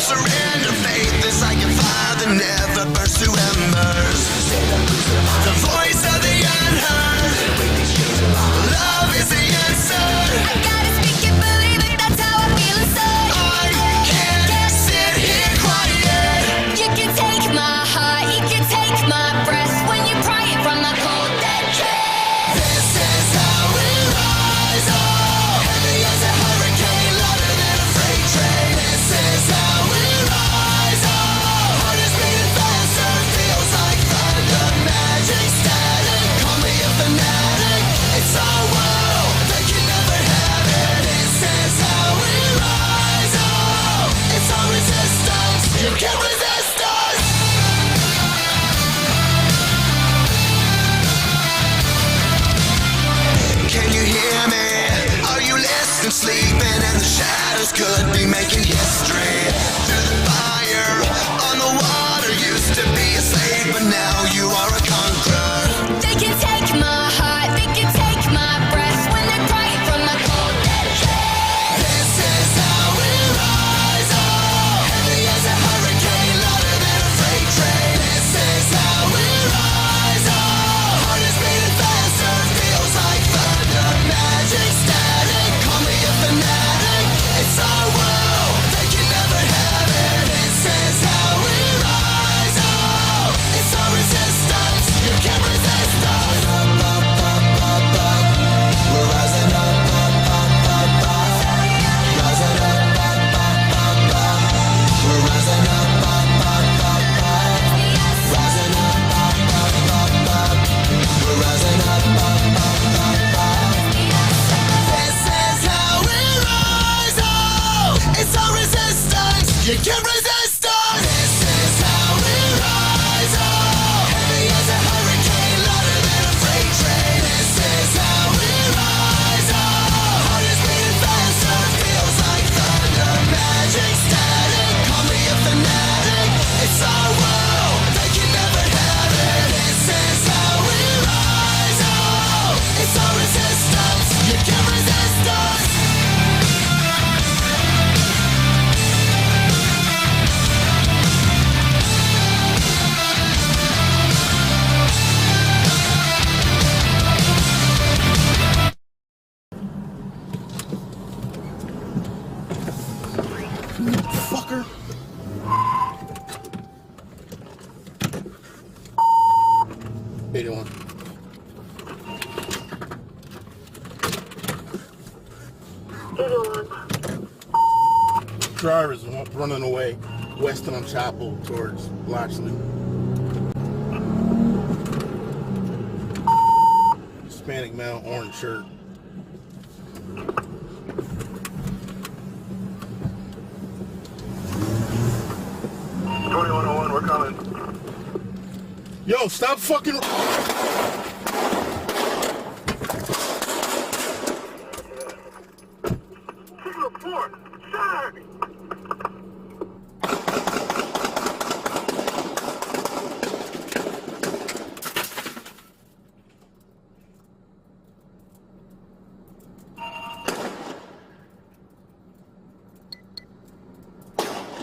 surrender. Faith is like a fire that never burns to embers. The voice of the unheard. Love is the answer. I gotta speak it, believe it, that's how I feel inside. I can't sit here quiet. You can take my heart, you can take my breath when you pry it from the cold dead chest. This is how we rise up. Heavy as a hurricane, louder than a freight train. This is how we rise up. Heart is beating faster, feels like thunder. Magic static, call me a fanatic. It's our world, they can never have it. This is how we rise up. It's our resistance, you can't resist us. Can you hear me? Are you listening? Sleeping in the shadows could be making history. Through the fire, on the water, used to be a slave, but now you are a conqueror. They can take my heart, they can take my breath when they pry it from the cold dead chest. This is how we rise up. Heavy as a hurricane, louder than a freight train. This is how we rise up. Heart is beating faster, feels like thunder. Magic static, call me a fanatic. It's our world, they can never have it. This is how we rise up. It's our resistance, you can't resist us. Up, up, up, up, up. We're rising up, up, up, up, up. Rising up, up, up, up, up. We're rising up, up, up, up, up. Rising up, up, up, up, up. We're rising up, up, up, up, up. This is how we rise up. It's our resistance. You can't resist us. This is how we rise up. Heavy as a hurricane, louder than a freight train. This is how we rise up. Heart is beating faster, feels like thunder. Magic static, call me a fanatic. It's our world, they can never have it. This is how we rise up. It's our resistance, you can't resist us. Fucker. How you doing? Driver's running away west on Chapel towards Loxley. Hispanic male, orange shirt. We're coming. Yo, stop fucking. Report, sir.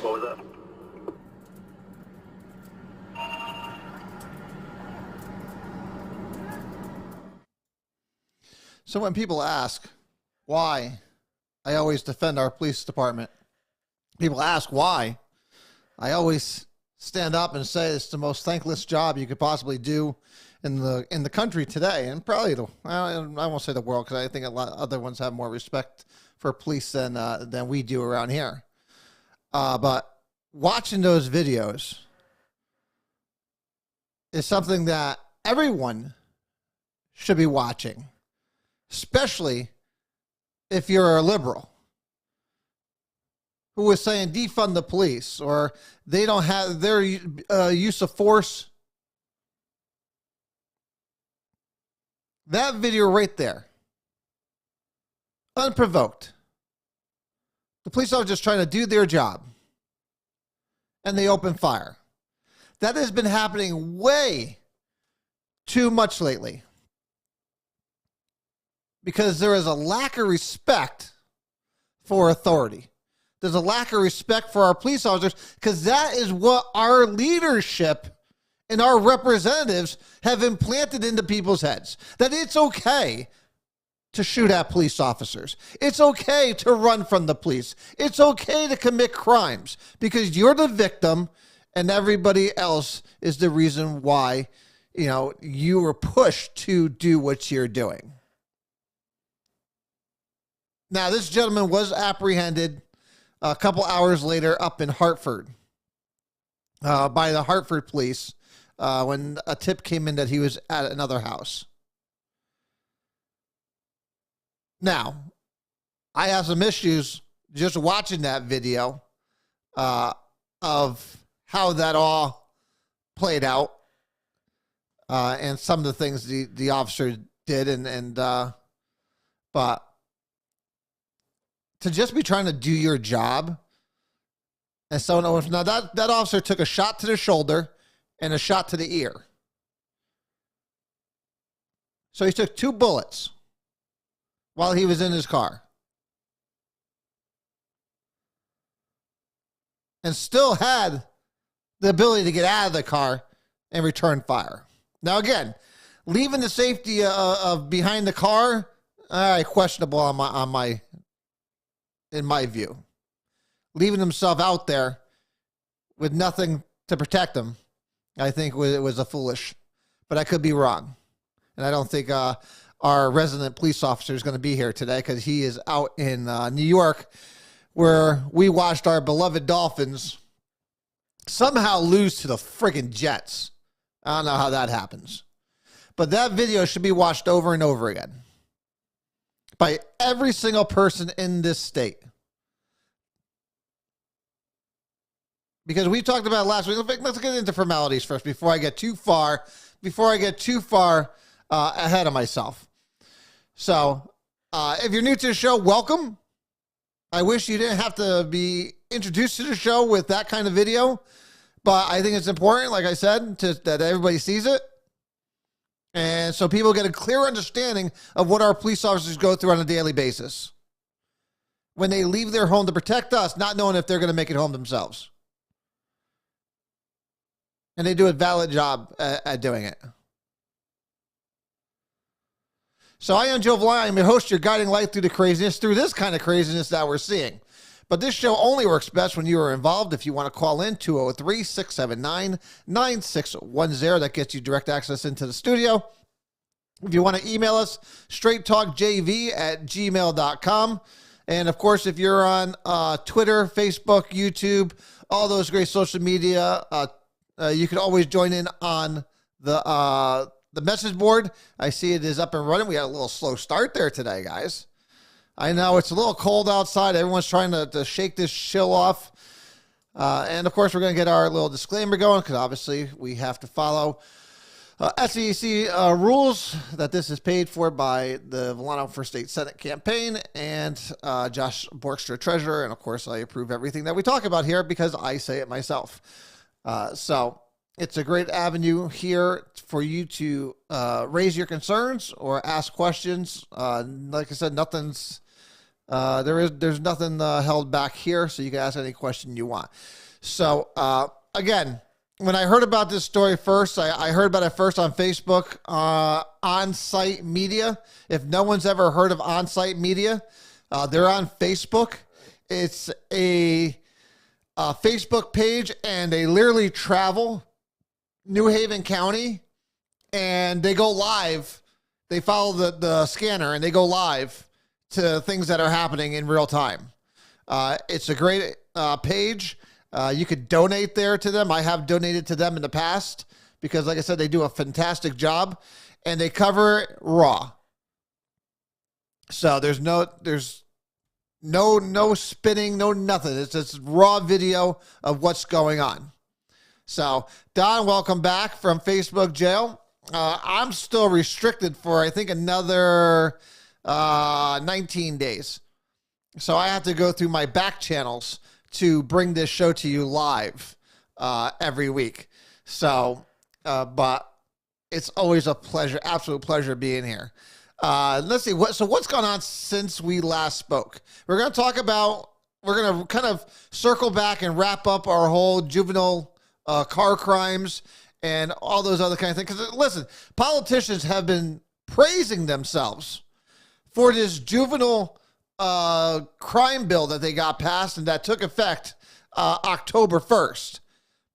What was that? So when people ask why I always defend our police department, people ask why, I always stand up and say it's the most thankless job you could possibly do in the country today, and probably I won't say the world, because I think a lot of other ones have more respect for police than we do around here. But watching those videos is something that everyone should be watching, especially if you're a liberal who is saying defund the police, or they don't have their use of force. That video right there, unprovoked. The police are just trying to do their job, and they open fire. That has been happening way too much lately, because there is a lack of respect for authority. There's a lack of respect for our police officers because that is what our leadership and our representatives have implanted into people's heads, that it's okay to shoot at police officers. It's okay to run from the police. It's okay to commit crimes because you're the victim and everybody else is the reason why, you were pushed to do what you're doing. Now, this gentleman was apprehended a couple hours later up in Hartford by the Hartford police when a tip came in that he was at another house. Now, I have some issues just watching that video of how that all played out and some of the things the officer did, but to just be trying to do your job and someone now that officer took a shot to the shoulder and a shot to the ear. So he took 2 bullets while he was in his car. And still had the ability to get out of the car and return fire. Now again, leaving the safety of behind the car, questionable in my view. Leaving himself out there with nothing to protect him, I think it was a foolish, but I could be wrong. And I don't think our resident police officer is going to be here today because he is out in New York where we watched our beloved Dolphins somehow lose to the friggin' Jets. I don't know how that happens. But that video should be watched over and over again by every single person in this state. Because we talked about it last week. Let's get into formalities first before I get too far ahead of myself. So, if you're new to the show, welcome. I wish you didn't have to be introduced to the show with that kind of video, but I think it's important, like I said, that everybody sees it. And so people get a clear understanding of what our police officers go through on a daily basis when they leave their home to protect us, not knowing if they're going to make it home themselves. And they do a valid job at doing it. So I am Joe Valai. I'm your host, your guiding light through the craziness, through this kind of craziness that we're seeing. But this show only works best when you are involved. If you want to call in, 203-679-9610. That gets you direct access into the studio. If you want to email us, straighttalkjv@gmail.com. And, of course, if you're on Twitter, Facebook, YouTube, all those great social media, you can always join in on the message board. I see it is up and running. We had a little slow start there today, guys. I know it's a little cold outside. Everyone's trying to shake this chill off. And, of course, we're going to get our little disclaimer going because, obviously, we have to follow SEC rules that this is paid for by the Volano for State Senate campaign and Josh Borkstra, treasurer. And, of course, I approve everything that we talk about here because I say it myself. So it's a great avenue here for you to raise your concerns or ask questions. Like I said, there's nothing held back here, so you can ask any question you want. So again, when I heard about this story first, I heard about it first on Facebook, On-Site Media. If no one's ever heard of On-Site Media, they're on Facebook. It's a Facebook page, and they literally travel New Haven County, and they go live. They follow the scanner, and they go live to things that are happening in real time. It's a great page. You could donate there to them. I have donated to them in the past because, like I said, they do a fantastic job, and they cover it raw. So there's no spinning, no nothing. It's just raw video of what's going on. So, Don, welcome back from Facebook jail. I'm still restricted for, I think, another 19 days. So I have to go through my back channels to bring this show to you live every week. So, but it's always a pleasure, absolute pleasure being here. Let's see, what's gone on since we last spoke? We're going to talk about we're gonna kind of circle back and wrap up our whole juvenile car crimes and all those other kind of things. Because listen, politicians have been praising themselves for this juvenile crime bill that they got passed and that took effect October 1st.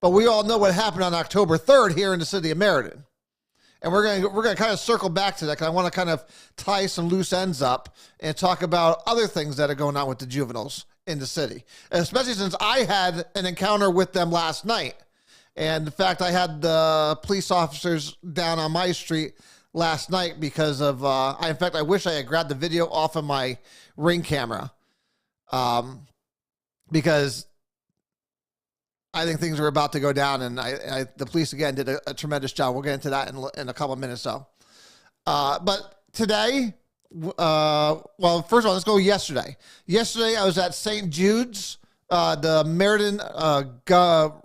But we all know what happened on October 3rd here in the city of Meriden. And we're gonna kind of circle back to that because I want to kind of tie some loose ends up and talk about other things that are going on with the juveniles in the city, especially since I had an encounter with them last night. And in fact, I had the police officers down on my street last night because of, in fact, I wish I had grabbed the video off of my Ring camera because I think things were about to go down, and the police, again, did a tremendous job. We'll get into that in a couple of minutes, though. But today, well, first of all, let's go yesterday. Yesterday, I was at St. Jude's, the Meriden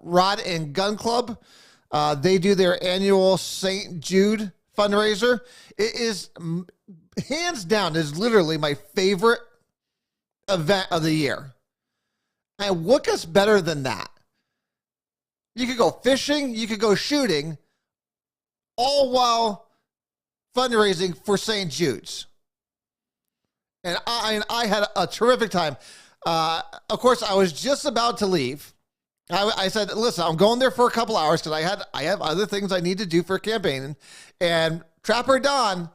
Rod and Gun Club. They do their annual St. Jude fundraiser. It is, hands down, is literally my favorite event of the year. And what gets better than that? You could go fishing, you could go shooting, all while fundraising for St. Jude's. And I had a terrific time. Of course, I was just about to leave. I said, listen, I'm going there for a couple hours because I have other things I need to do for campaigning. And Trapper Don's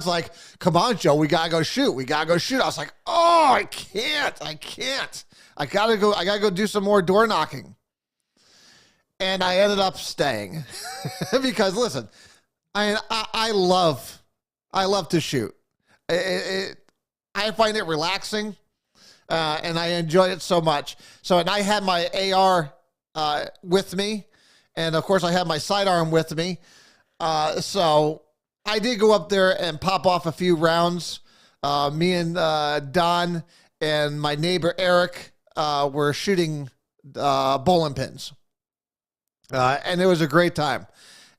like, come on, Joe, we gotta go shoot. I was like, oh, I can't. I gotta go do some more door knocking. And I ended up staying because listen, I love to shoot. I find it relaxing, and I enjoy it so much. And I had my AR with me, and of course I had my sidearm with me. So I did go up there and pop off a few rounds. Me and Don and my neighbor Eric were shooting bowling pins. And it was a great time.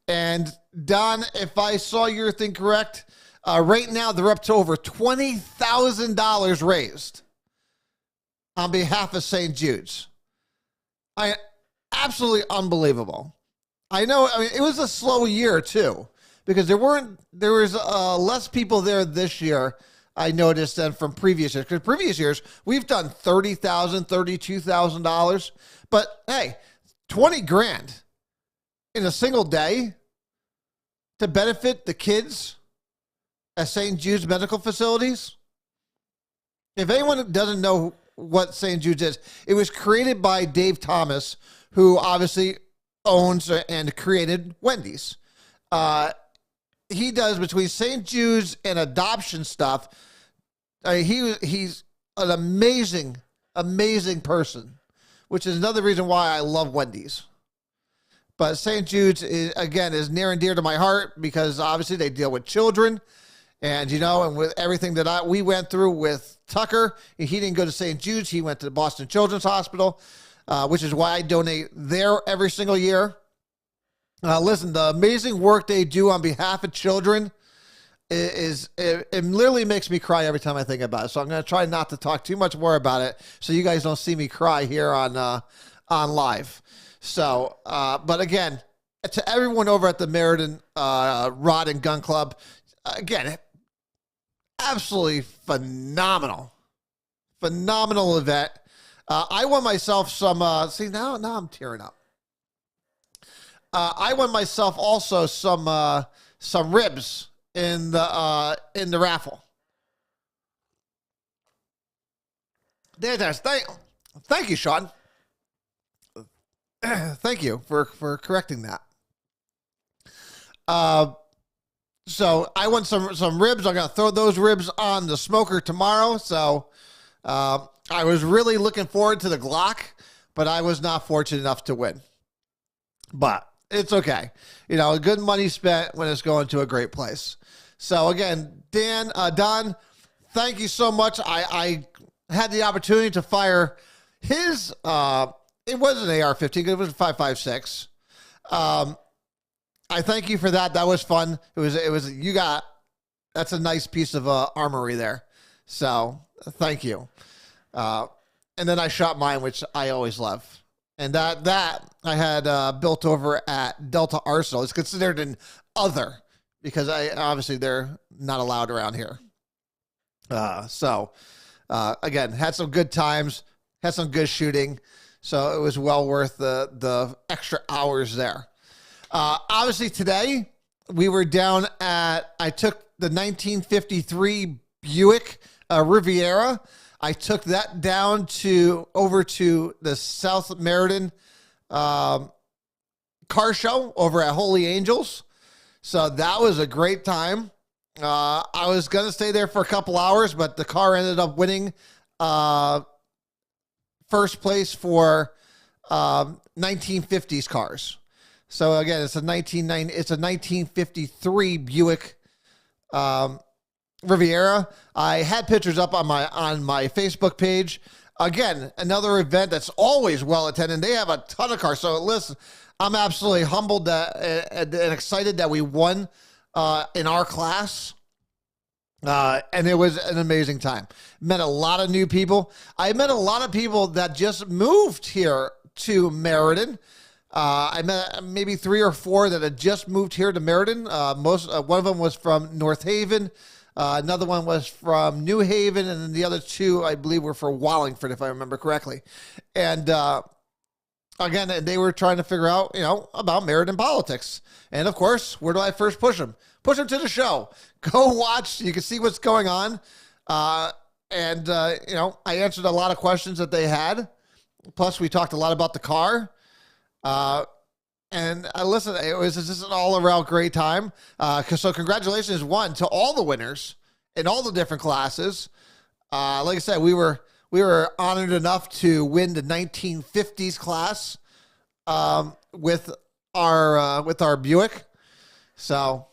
And Don, if I saw your thing correct, right now they're up to over $20,000 raised on behalf of St. Jude's. Absolutely unbelievable. I know. I mean, it was a slow year too because there was less people there this year. I noticed than from previous years. Because previous years we've done $30,000, $32,000, but hey. 20 grand in a single day to benefit the kids at St. Jude's medical facilities. If anyone doesn't know what St. Jude's is, it was created by Dave Thomas, who obviously owns and created Wendy's. He does between St. Jude's and adoption stuff. He's an amazing person, which is another reason why I love Wendy's. But St. Jude's, is near and dear to my heart because obviously they deal with children. And, and with everything that we went through with Tucker, he didn't go to St. Jude's. He went to the Boston Children's Hospital, which is why I donate there every single year. Listen, the amazing work they do on behalf of children it literally makes me cry every time I think about it. So I'm going to try not to talk too much more about it so you guys don't see me cry here on live. So, but again, to everyone over at the Meriden Rod and Gun Club, again, absolutely phenomenal event. I won myself some, now I'm tearing up. I won myself also some ribs in the raffle. Thank you, Sean. Thank you for correcting that. So I want some ribs. I'm gonna throw those ribs on the smoker tomorrow. So I was really looking forward to the Glock, but I was not fortunate enough to win. But it's okay. Good money spent when it's going to a great place. So again, Don, thank you so much. I had the opportunity to fire his, it was an AR-15, it was a 5.56. I thank you for that. That was fun. That's a nice piece of armory there. So thank you. And then I shot mine, which I always love. And that I had built over at Delta Arsenal. It's considered an other because obviously they're not allowed around here. So again, had some good times, had some good shooting. So it was well worth the extra hours there. Obviously today we were down at, I took the 1953 Buick Riviera. I took that down over to the South Meriden car show over at Holy Angels. So that was a great time. I was going to stay there for a couple hours, but the car ended up winning first place for 1950s cars. So again, it's a 1953 Buick Riviera. I had pictures up on my Facebook page. Again, another event that's always well attended. They have a ton of cars. So listen, I'm absolutely humbled and excited that we won in our class. And it was an amazing time. Met a lot of new people. I met a lot of people that just moved here to Meriden. I met maybe 3 or 4 that had just moved here to Meriden. One of them was from North Haven. Another one was from New Haven, and then the other 2, I believe, were for Wallingford, if I remember correctly. And again, they were trying to figure out, about Meriden politics. And of course, where do I first push them? Push them to the show. Go watch. You can see what's going on. I answered a lot of questions that they had. Plus, we talked a lot about the car. And listen, it was just an all-around great time. So congratulations, one, to all the winners in all the different classes. Like I said, we were honored enough to win the 1950s class with our Buick. So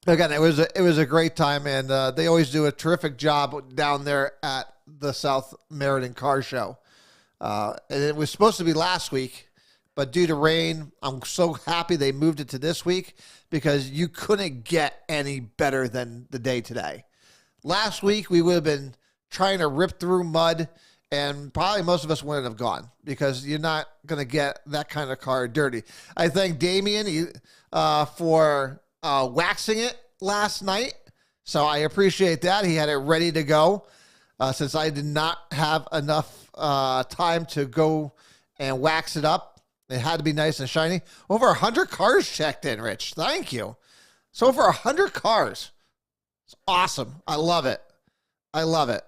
again, it was a great time, and they always do a terrific job down there at the South Meriden Car Show. And it was supposed to be last week. But due to rain, I'm so happy they moved it to this week because you couldn't get any better than the day today. Last week, we would have been trying to rip through mud, and probably most of us wouldn't have gone because you're not going to get that kind of car dirty. I thank Damien for waxing it last night, so I appreciate that. He had it ready to go since I did not have enough time to go and wax it up. It had to be nice and shiny. Over 100 cars checked in, Rich. Thank you. So over 100 cars. It's awesome. I love it. I love it.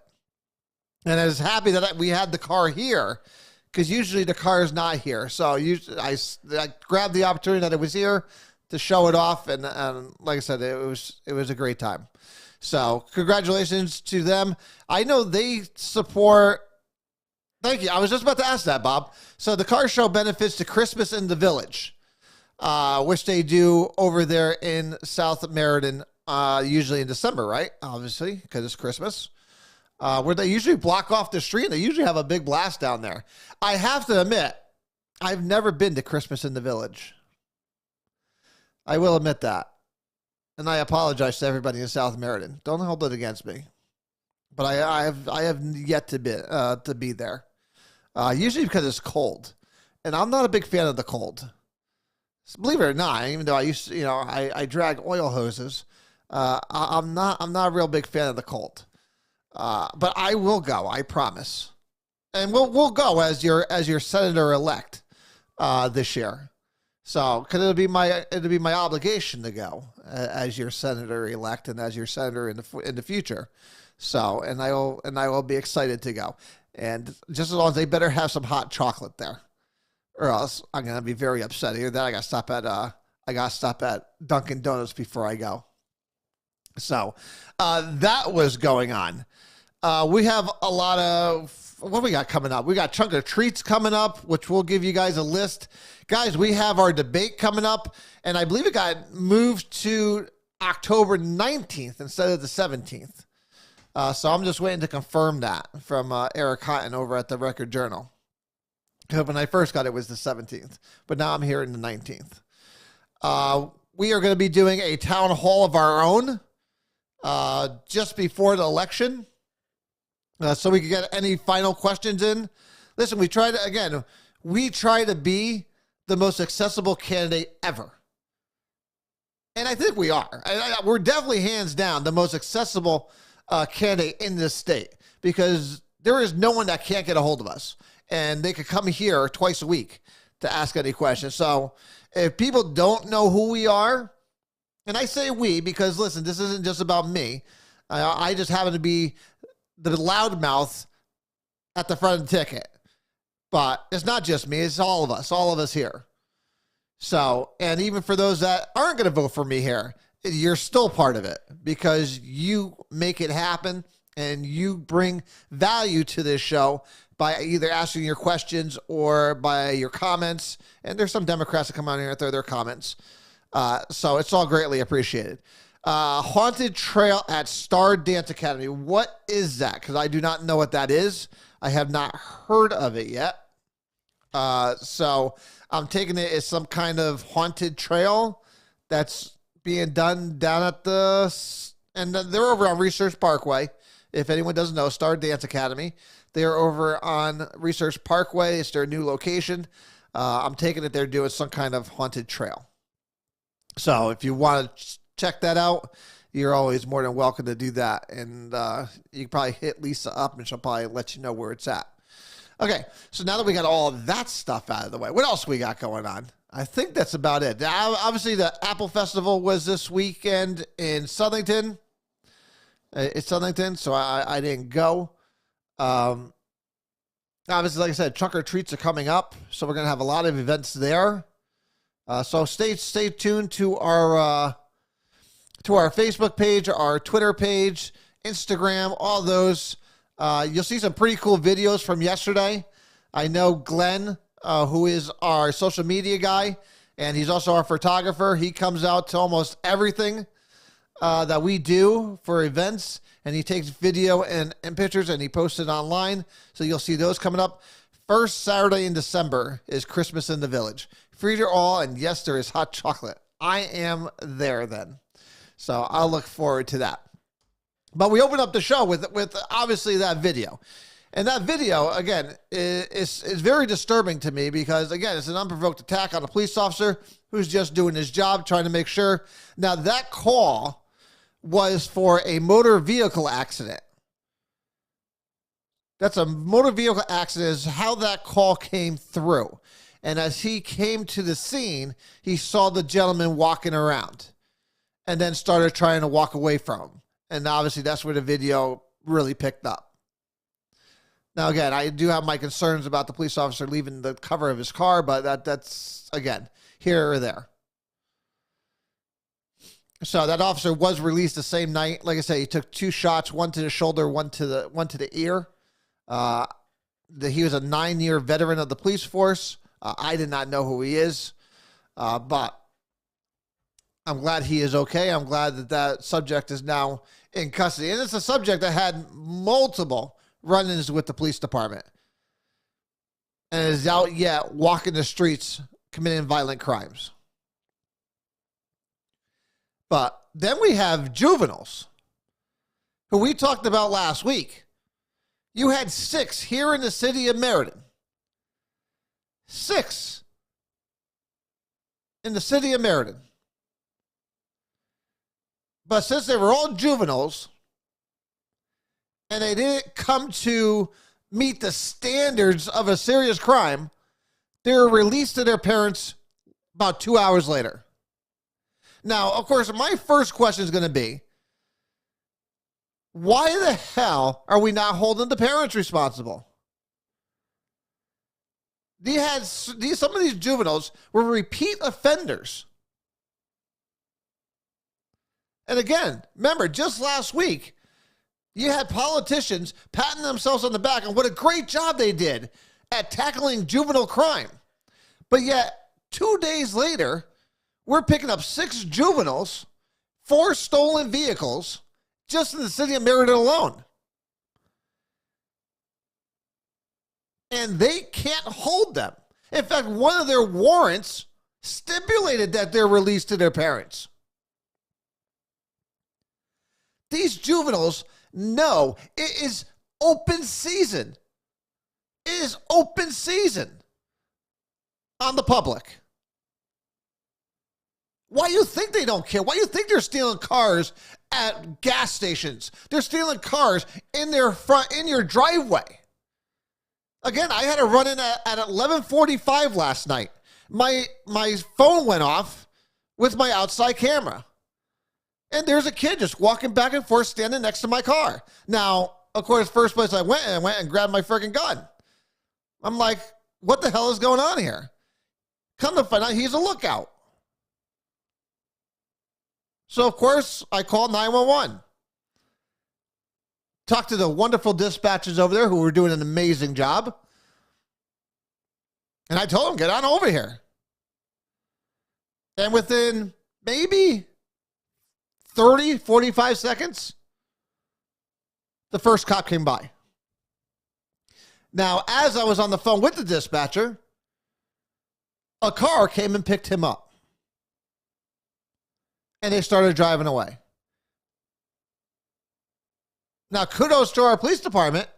And I was happy that we had the car here because usually the car is not here. So I grabbed the opportunity that it was here to show it off. And like I said, it was a great time. So congratulations to them. I know they support... Thank you. I was just about to ask that, Bob. So the car show benefits to Christmas in the Village, which they do over there in South Meriden, usually in December, right? Obviously, because it's Christmas. Where they usually block off the street. They usually have a big blast down there. I have to admit, I've never been to Christmas in the Village. I will admit that. And I apologize to everybody in South Meriden. Don't hold it against me. But I have yet to be there. Usually because it's cold, and I'm not a big fan of the cold. Believe it or not, even though I used to, I drag oil hoses, I'm not a real big fan of the cold. But I will go, I promise, and we'll go as your senator elect this year. So, because it'll be my obligation to go as your senator elect and as your senator in the future. So, and I will be excited to go. And just as long as they better have some hot chocolate there, or else I'm gonna be very upset. Either that, I gotta stop at Dunkin' Donuts before I go. So that was going on. We have a lot of what we got coming up. We got Chunk of Treats coming up, which we'll give you guys a list. Guys, we have our debate coming up, and I believe it got moved to October 19th instead of the 17th. So I'm just waiting to confirm that from Eric Cotton over at the Record Journal. When I first got it, was the 17th, but now I'm hearing the 19th. We are going to be doing a town hall of our own just before the election. so we can get any final questions in. Listen, we try to be the most accessible candidate ever. And I think we are. We're definitely hands down the most accessible candidate in this state, because there is no one that can't get a hold of us, and they could come here twice a week to ask any questions. So if people don't know who we are, and I say we because, listen, this isn't just about me. I just happen to be the loudmouth at the front of the ticket. But it's not just me. It's all of us here. So, and even for those that aren't going to vote for me here, you're still part of it because you make it happen and you bring value to this show by either asking your questions or by your comments. And there's some Democrats that come out here and throw their comments. So it's all greatly appreciated. Haunted Trail at Star Dance Academy. What is that? Because I do not know what that is. I have not heard of it yet. So I'm taking it as some kind of haunted trail that's being done down at and they're over on Research Parkway. If anyone doesn't know, Star Dance Academy, they're over on Research Parkway. It's their new location. I'm taking it they're doing some kind of haunted trail. So if you want to check that out, you're always more than welcome to do that. And you can probably hit Lisa up and she'll probably let you know where it's at. Okay, so now that we got all of that stuff out of the way, what else we got going on? I think that's about it. Now, obviously, the Apple Festival was this weekend in Southington. It's Southington, so I didn't go. Obviously, like I said, Trunk or Treats are coming up, so we're going to have a lot of events there. So stay tuned to our Facebook page, our Twitter page, Instagram, all those. You'll see some pretty cool videos from yesterday. I know Glenn, who is our social media guy, and he's also our photographer. He comes out to almost everything that we do for events, and he takes video and pictures, and he posts it online. So you'll see those coming up. First Saturday in December is Christmas in the Village. Free to all, and yes, there is hot chocolate. I am there then. So I'll look forward to that. But we open up the show with obviously that video. And that video, again, is very disturbing to me because, again, it's an unprovoked attack on a police officer who's just doing his job, trying to make sure. Now, that call was for a motor vehicle accident. That's a motor vehicle accident is how that call came through. And as he came to the scene, he saw the gentleman walking around and then started trying to walk away from him. And obviously, that's where the video really picked up. Now, again, I do have my concerns about the police officer leaving the cover of his car, but that's, again, here or there. So that officer was released the same night. Like I said, he took 2 shots, one to the shoulder, one to the ear. He was a 9-year veteran of the police force. I did not know who he is, but I'm glad he is okay. I'm glad that subject is now in custody. And it's a subject that had multiple run-ins with the police department and is out yet walking the streets committing violent crimes. But then we have juveniles who we talked about last week. You had 6 here in the city of Meriden. 6 in the city of Meriden. But since they were all juveniles and they didn't come to meet the standards of a serious crime, they were released to their parents about 2 hours later. Now, of course, my first question is going to be, why the hell are we not holding the parents responsible? Some of these juveniles were repeat offenders. And again, remember, just last week, you had politicians patting themselves on the back on what a great job they did at tackling juvenile crime. But yet, 2 days later, we're picking up 6 juveniles, 4 stolen vehicles, just in the city of Meriden alone. And they can't hold them. In fact, one of their warrants stipulated that they're released to their parents. These juveniles know it is open season. It is open season on the public. Why do you think they don't care? Why do you think they're stealing cars at gas stations? They're stealing cars in your driveway. Again, I had a run in at 11:45 last night. My phone went off with my outside camera. And there's a kid just walking back and forth standing next to my car. Now, of course, first place I went and grabbed my freaking gun. I'm like, what the hell is going on here? Come to find out, he's a lookout. So, of course, I called 911. Talked to the wonderful dispatchers over there who were doing an amazing job. And I told them, get on over here. And within maybe 30, 45 seconds, the first cop came by. Now, as I was on the phone with the dispatcher, a car came and picked him up. And they started driving away. Now, kudos to our police department.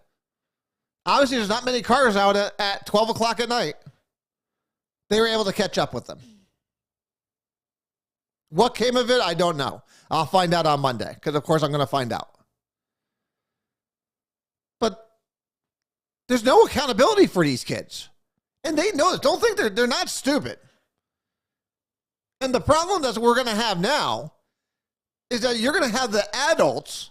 Obviously, there's not many cars out at 12 o'clock at night. They were able to catch up with them. What came of it, I don't know. I'll find out on Monday, because, of course, I'm going to find out. But there's no accountability for these kids. And they know this. Don't think they're not stupid. And the problem that we're going to have now is that you're going to have the adults,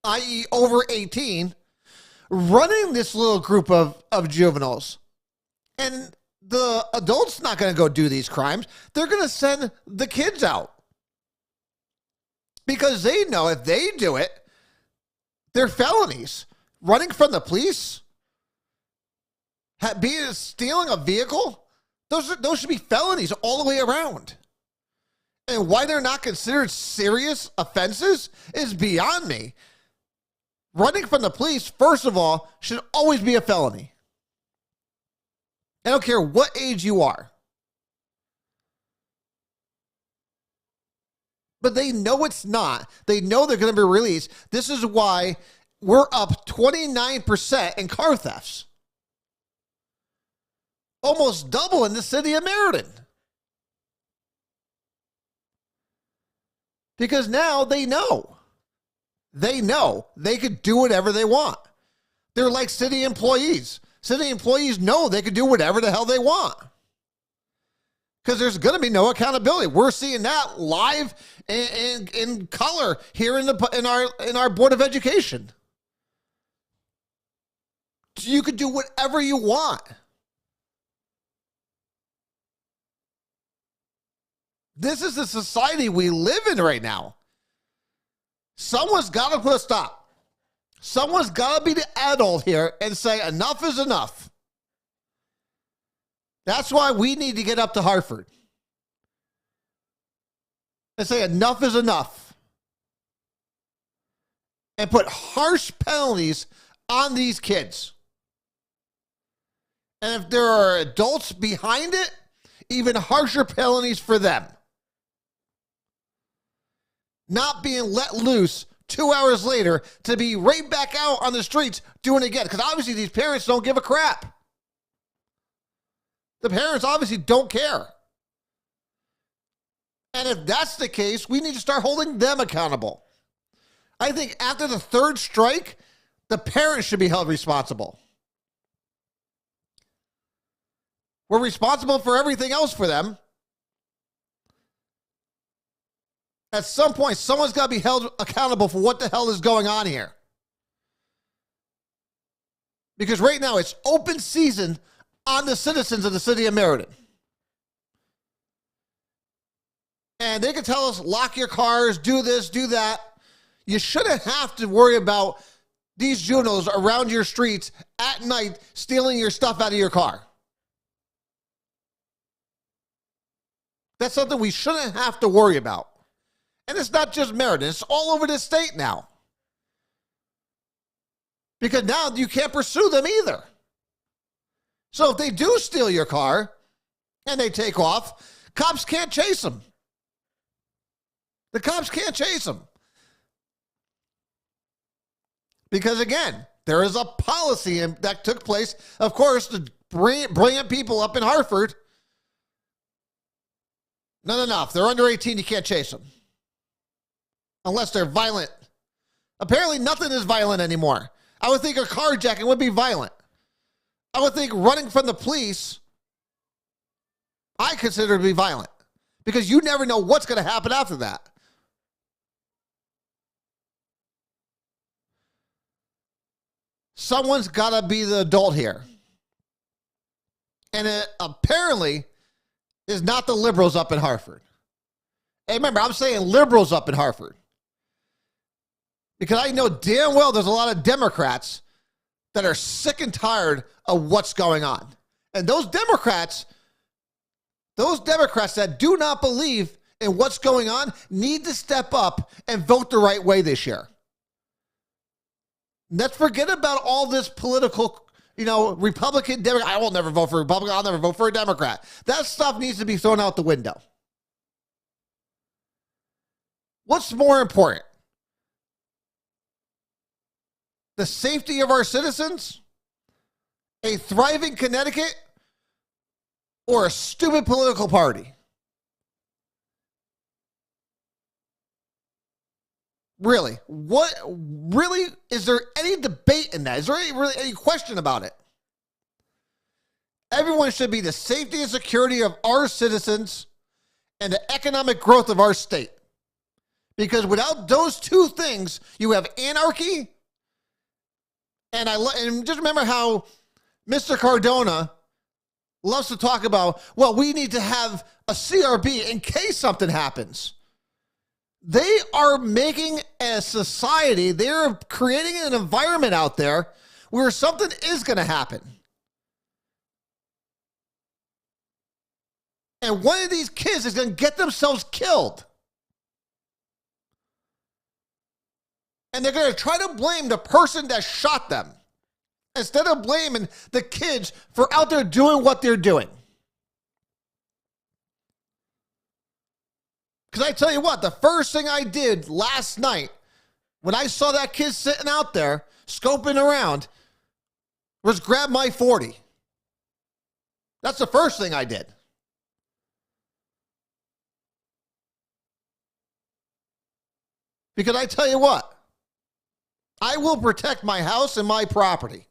i.e. over 18, running this little group of juveniles. And the adults not going to go do these crimes. They're going to send the kids out. Because they know if they do it, they're felonies. Running from the police, stealing a vehicle, those should be felonies all the way around. And why they're not considered serious offenses is beyond me. Running from the police, first of all, should always be a felony. I don't care what age you are. But they know it's not. They know they're going to be released. This is why we're up 29% in car thefts. Almost double in the city of Meriden. Because now they know. They know they could do whatever they want. They're like city employees. City employees know they could do whatever the hell they want. Because there's going to be no accountability. We're seeing that live in color here in our Board of Education. You could do whatever you want. This is the society we live in right now. Someone's got to put a stop. Someone's got to be the adult here and say enough is enough. That's why we need to get up to Hartford and say enough is enough and put harsh penalties on these kids. And if there are adults behind it, even harsher penalties for them. Not being let loose 2 hours later to be right back out on the streets doing it again. Because obviously these parents don't give a crap. The parents obviously don't care. And if that's the case, we need to start holding them accountable. I think after the third strike, the parents should be held responsible. We're responsible for everything else for them. At some point, someone's got to be held accountable for what the hell is going on here. Because right now, it's open season on the citizens of the city of Meriden. And they can tell us, lock your cars, do this, do that. You shouldn't have to worry about these juveniles around your streets at night stealing your stuff out of your car. That's something we shouldn't have to worry about. And it's not just Meriden. It's all over the state now. Because now you can't pursue them either. So if they do steal your car and they take off, cops can't chase them. The cops can't chase them. Because again, there is a policy that took place, of course, to brilliant people up in Hartford. No. If they're under 18, you can't chase them. Unless they're violent. Apparently, nothing is violent anymore. I would think a carjacking would be violent. I would think running from the police, I consider to be violent. Because you never know what's going to happen after that. Someone's got to be the adult here. And it apparently is not the liberals up in Hartford. Hey, remember, I'm saying liberals up in Hartford. Because I know damn well there's a lot of Democrats that are sick and tired of what's going on. And those Democrats that do not believe in what's going on need to step up and vote the right way this year. Let's forget about all this political, Republican, Democrat. I will never vote for a Republican. I'll never vote for a Democrat. That stuff needs to be thrown out the window. What's more important? The safety of our citizens? A thriving Connecticut? Or a stupid political party? Really? Is there any debate in that? Is there any question about it? Everyone should be the safety and security of our citizens and the economic growth of our state. Because without those two things, you have anarchy. And just remember how Mr. Cardona loves to talk about, well, we need to have a CRB in case something happens. They are making a society, they're creating an environment out there where something is going to happen. And one of these kids is going to get themselves killed. And they're going to try to blame the person that shot them instead of blaming the kids for out there doing what they're doing. Because I tell you what, the first thing I did last night when I saw that kid sitting out there scoping around was grab my 40. That's the first thing I did. Because I tell you what, I will protect my house and my property.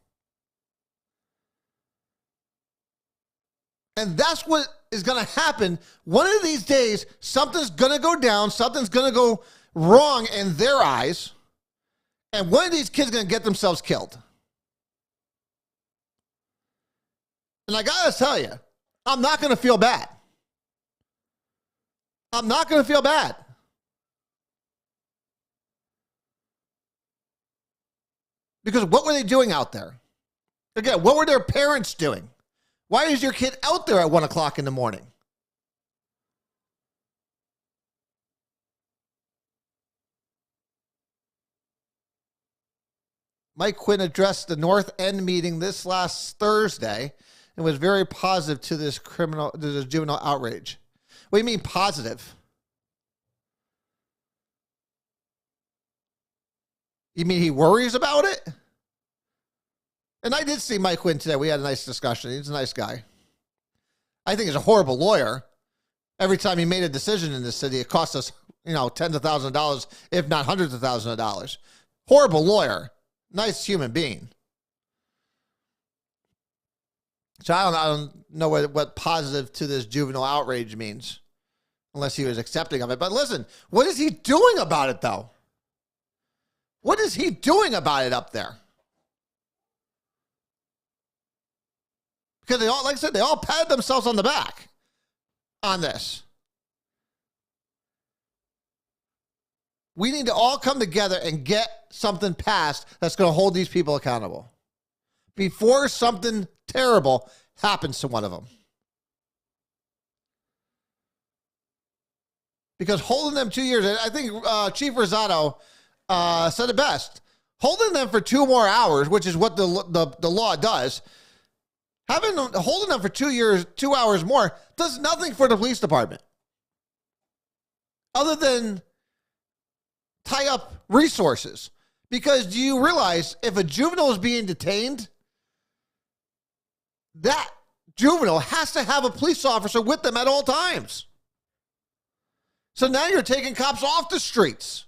And that's what is going to happen. One of these days, something's going to go down. Something's going to go wrong in their eyes. And one of these kids is going to get themselves killed. And I got to tell you, I'm not going to feel bad. I'm not going to feel bad. Because what were they doing out there? Again, what were their parents doing? Why is your kid out there at 1 o'clock in the morning? Mike Quinn addressed the North End meeting this last Thursday and was very positive to this juvenile outrage. What do you mean positive? You mean he worries about it? And I did see Mike Quinn today. We had a nice discussion. He's a nice guy. I think he's a horrible lawyer. Every time he made a decision in this city, it cost us, tens of thousands of dollars, if not hundreds of thousands of dollars. Horrible lawyer. Nice human being. So I don't know what positive to this juvenile outrage means, unless he was accepting of it. But listen, what is he doing about it, though? What is he doing about it up there? Because like I said, they all patted themselves on the back on this. We need to all come together and get something passed that's going to hold these people accountable before something terrible happens to one of them. Because holding them 2 years, I think Chief Rosado said it best. Holding them for 2 more hours, which is what the law does, holding them for 2 years, 2 hours more, does nothing for the police department. Other than tie up resources. Because do you realize if a juvenile is being detained, that juvenile has to have a police officer with them at all times. So now you're taking cops off the streets.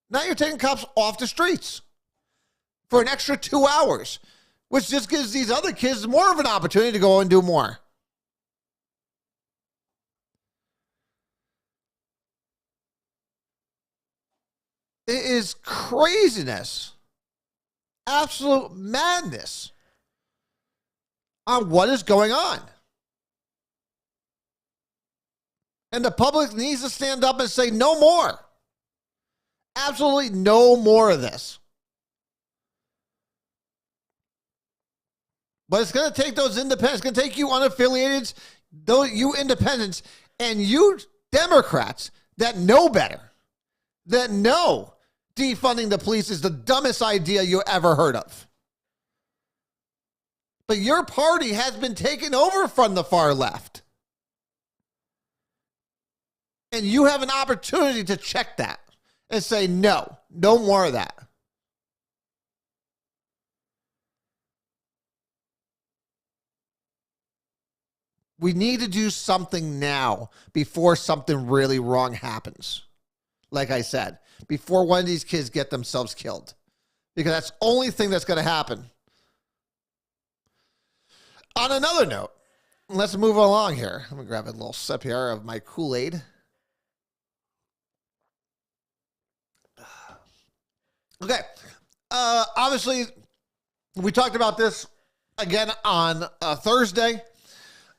Now you're taking cops off the streets for an extra 2 hours, which just gives these other kids more of an opportunity to go and do more. It is craziness, absolute madness on what is going on. And the public needs to stand up and say no more. Absolutely no more of this. But it's going to take those independents, it's going to take you unaffiliated, you independents, and you Democrats that know better, that know defunding the police is the dumbest idea you ever heard of. But your party has been taken over from the far left. And you have an opportunity to check that and say, no, no more of that. We need to do something now before something really wrong happens. Like I said, before one of these kids get themselves killed. Because that's the only thing that's going to happen. On another note, let's move along here. Let me grab a little sip here of my Kool-Aid. Okay. Obviously, we talked about this again on Thursday.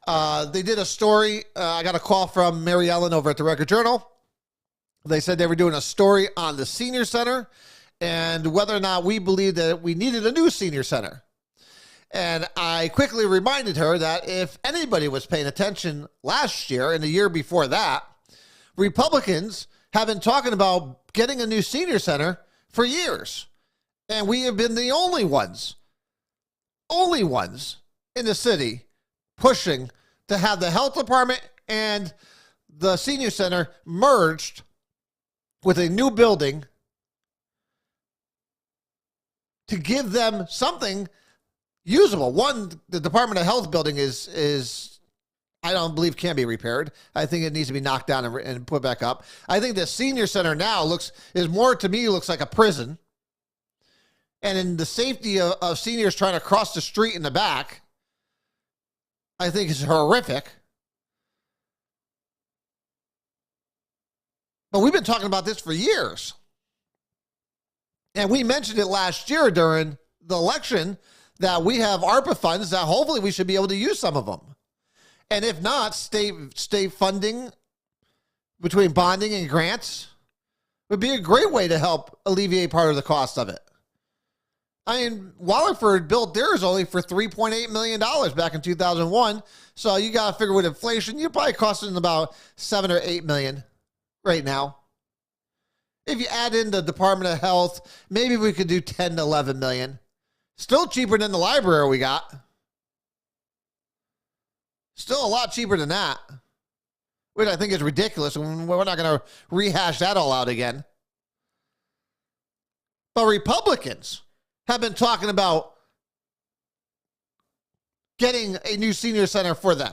They did a story. I got a call from Mary Ellen over at the Record Journal. They said they were doing a story on the senior center and whether or not we believed that we needed a new senior center. And I quickly reminded her that if anybody was paying attention last year and the year before that, Republicans have been talking about getting a new senior center for years. And we have been the only ones in the city pushing to have the health department and the senior center merged with a new building to give them something usable. One, the Department of Health building is I don't believe can be repaired. I think it needs to be knocked down and put back up. I think the senior center now looks like a prison. And in the safety of seniors trying to cross the street in the back, I think is horrific. But we've been talking about this for years. And we mentioned it last year during the election that we have ARPA funds that hopefully we should be able to use some of them. And if not, state funding between bonding and grants would be a great way to help alleviate part of the cost of it. I mean, Wallingford built theirs only for $3.8 million back in 2001. So you got to figure with inflation, you're probably costing about $7 or $8 million right now. If you add in the Department of Health, maybe we could do 10 to 11 million. Still cheaper than the library we got. Still a lot cheaper than that, which I think is ridiculous. We're not going to rehash that all out again. But Republicans have been talking about getting a new senior center for them.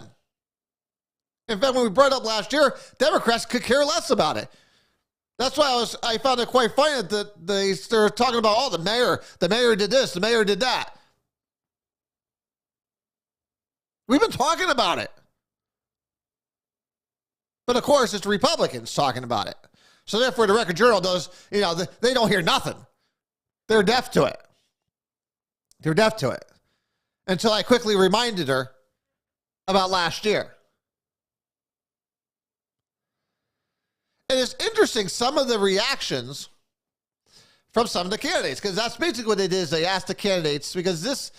In fact, when we brought it up last year, Democrats could care less about it. That's why I found it quite funny that they're talking about, oh, the mayor did this, the mayor did that. We've been talking about it. But of course, it's Republicans talking about it. So therefore, the Record Journal does, they don't hear nothing. They're deaf to it. They're deaf to it. Until I quickly reminded her about last year. And it's interesting, some of the reactions from some of the candidates, because that's basically what it is. They asked the candidates, because this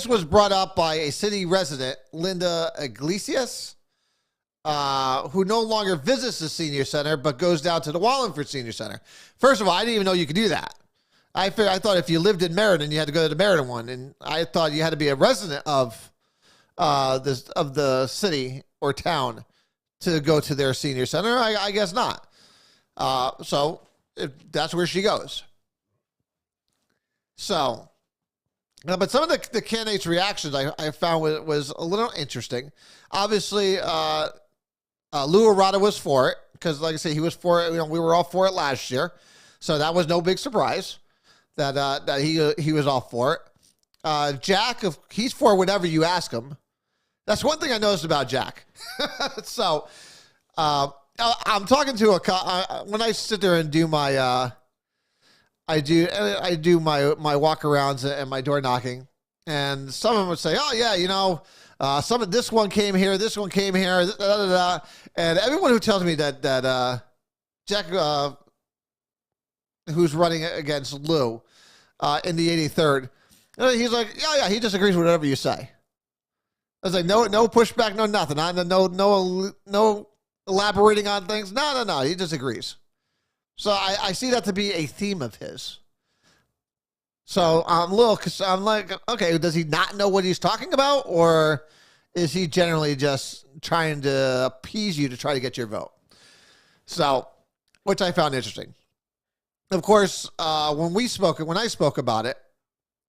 was brought up by a city resident, Linda Iglesias, who no longer visits the senior center, but goes down to the Wallingford Senior Center. First of all, I didn't even know you could do that. I thought if you lived in Meriden, you had to go to the Meriden one, and I thought you had to be a resident of the city or town to go to their senior center. I guess not. So that's where she goes. So, but some of the candidates' reactions I found was a little interesting. Obviously, Lou Arata was for it because, like I say, he was for it. We were all for it last year, so that was no big surprise that he was all for it. Jack, he's for whatever you ask him. That's one thing I noticed about Jack. So, I'm talking to when I sit there and do my I do my walk arounds and my door knocking, and some of them would say, "Oh yeah, some of this one came here, this one came here," and everyone who tells me that Jack, who's running against Lou in the 83rd, he's like, yeah, he disagrees with whatever you say. I was like, no pushback, no nothing, no elaborating on things. No, he disagrees. So I see that to be a theme of his. So I'm like, okay, does he not know what he's talking about, or is he generally just trying to appease you to try to get your vote? So, which I found interesting. Of course, when I spoke about it,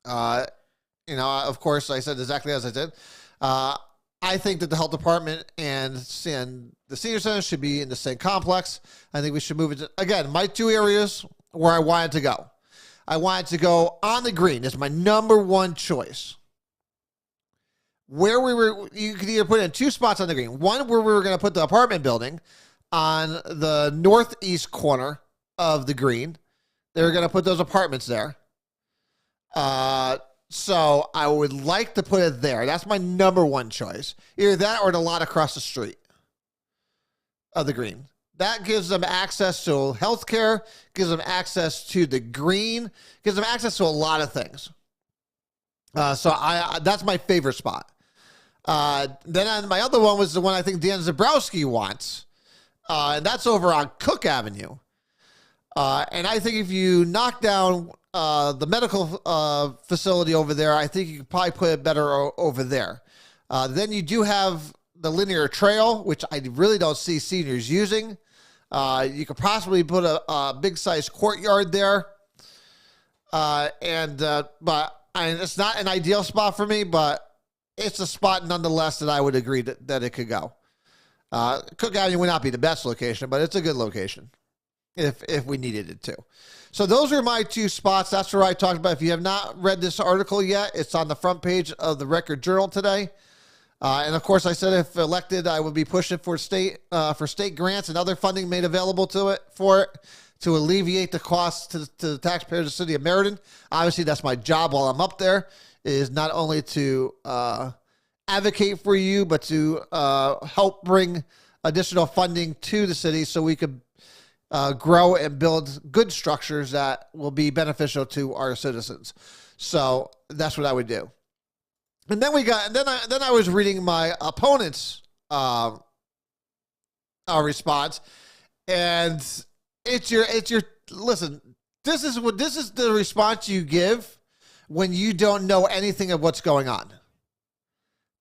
of course, I said exactly as I did. I think that the health department and the senior center should be in the same complex. I think we should move it. Again, my two areas where I wanted to go. I wanted to go on the green. It's my number one choice. You could either put in two spots on the green. One where we were going to put the apartment building on the northeast corner of the green. They were going to put those apartments there. So I would like to put it there. That's my number one choice. Either that or the lot across the street of the green. That gives them access to healthcare, gives them access to the green, gives them access to a lot of things. So that's my favorite spot. Then my other one was the one I think Dan Zabrowski wants. And that's over on Cook Avenue. And I think if you knock down the medical facility over there, I think you could probably put it better over there. Then you do have the linear trail, which I really don't see seniors using. You could possibly put a big size courtyard there. But it's not an ideal spot for me, but it's a spot nonetheless that I would agree that it could go. Cook Avenue would not be the best location, but it's a good location if we needed it to. So those are my two spots. That's where I talked about. If you have not read this article yet, it's on the front page of the Record Journal today. And of course, I said if elected, I would be pushing for state grants and other funding made available to alleviate the costs to the taxpayers of the city of Meriden. Obviously, that's my job while I'm up there, is not only to advocate for you, but to help bring additional funding to the city so we could grow and build good structures that will be beneficial to our citizens. So that's what I would do. And then I was reading my opponent's response, and it's your listen. This is the response you give when you don't know anything of what's going on.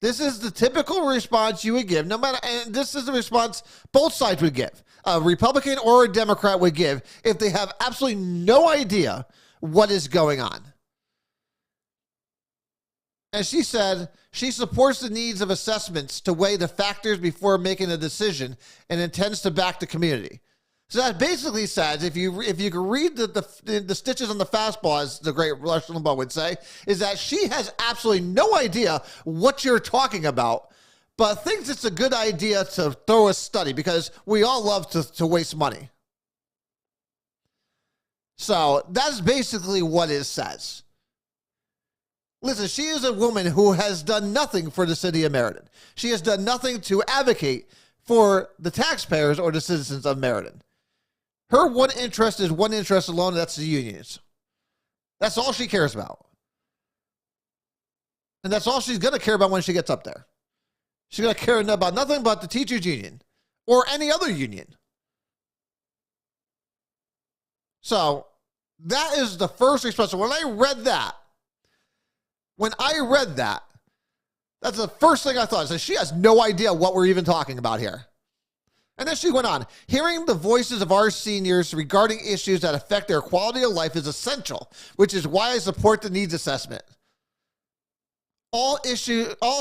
This is the typical response you would give, and this is the response both sides would give. A Republican or a Democrat would give if they have absolutely no idea what is going on. And she said she supports the needs of assessments to weigh the factors before making a decision and intends to back the community. So that basically says, if you can read the stitches on the fastball, as the great Rush Limbaugh would say, is that she has absolutely no idea what you're talking about, but thinks it's a good idea to throw a study because we all love to waste money. So that's basically what it says. Listen, she is a woman who has done nothing for the city of Meriden. She has done nothing to advocate for the taxpayers or the citizens of Meriden. Her one interest is one interest alone, and that's the unions. That's all she cares about. And that's all she's going to care about when she gets up there. She's going to care about nothing but the teachers' union or any other union. So that is the first response. When I read that, that's the first thing I thought. I said, she has no idea what we're even talking about here. And then she went on, hearing the voices of our seniors regarding issues that affect their quality of life is essential, which is why I support the needs assessment. All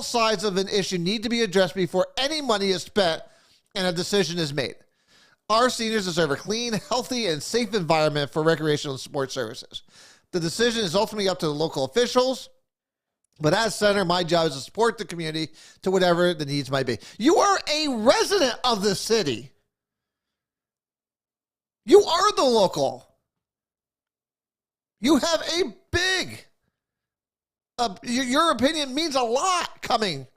sides of an issue need to be addressed before any money is spent and a decision is made. Our seniors deserve a clean, healthy, and safe environment for recreational and sports services. The decision is ultimately up to the local officials, but as senator, my job is to support the community to whatever the needs might be. You are a resident of the city. You are the local. You have a big, your opinion means a lot coming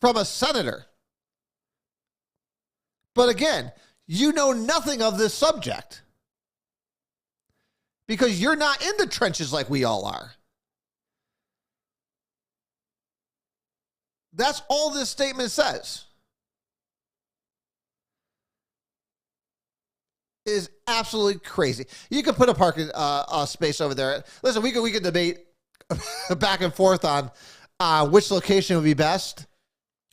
from a senator. But again, you know nothing of this subject because you're not in the trenches like we all are. That's all this statement says. It is absolutely crazy. You could put a parking space over there. Listen, we could debate back and forth on which location would be best.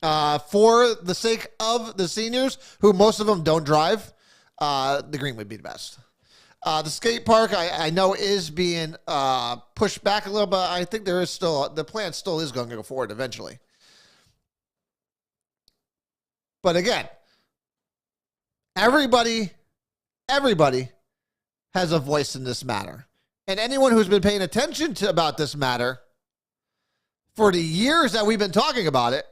For the sake of the seniors, who most of them don't drive, the green would be the best. The skate park, I know, is being pushed back a little, but I think there is still, the plan still is going to go forward eventually. But again, everybody has a voice in this matter. And anyone who's been paying attention to about this matter for the years that we've been talking about it,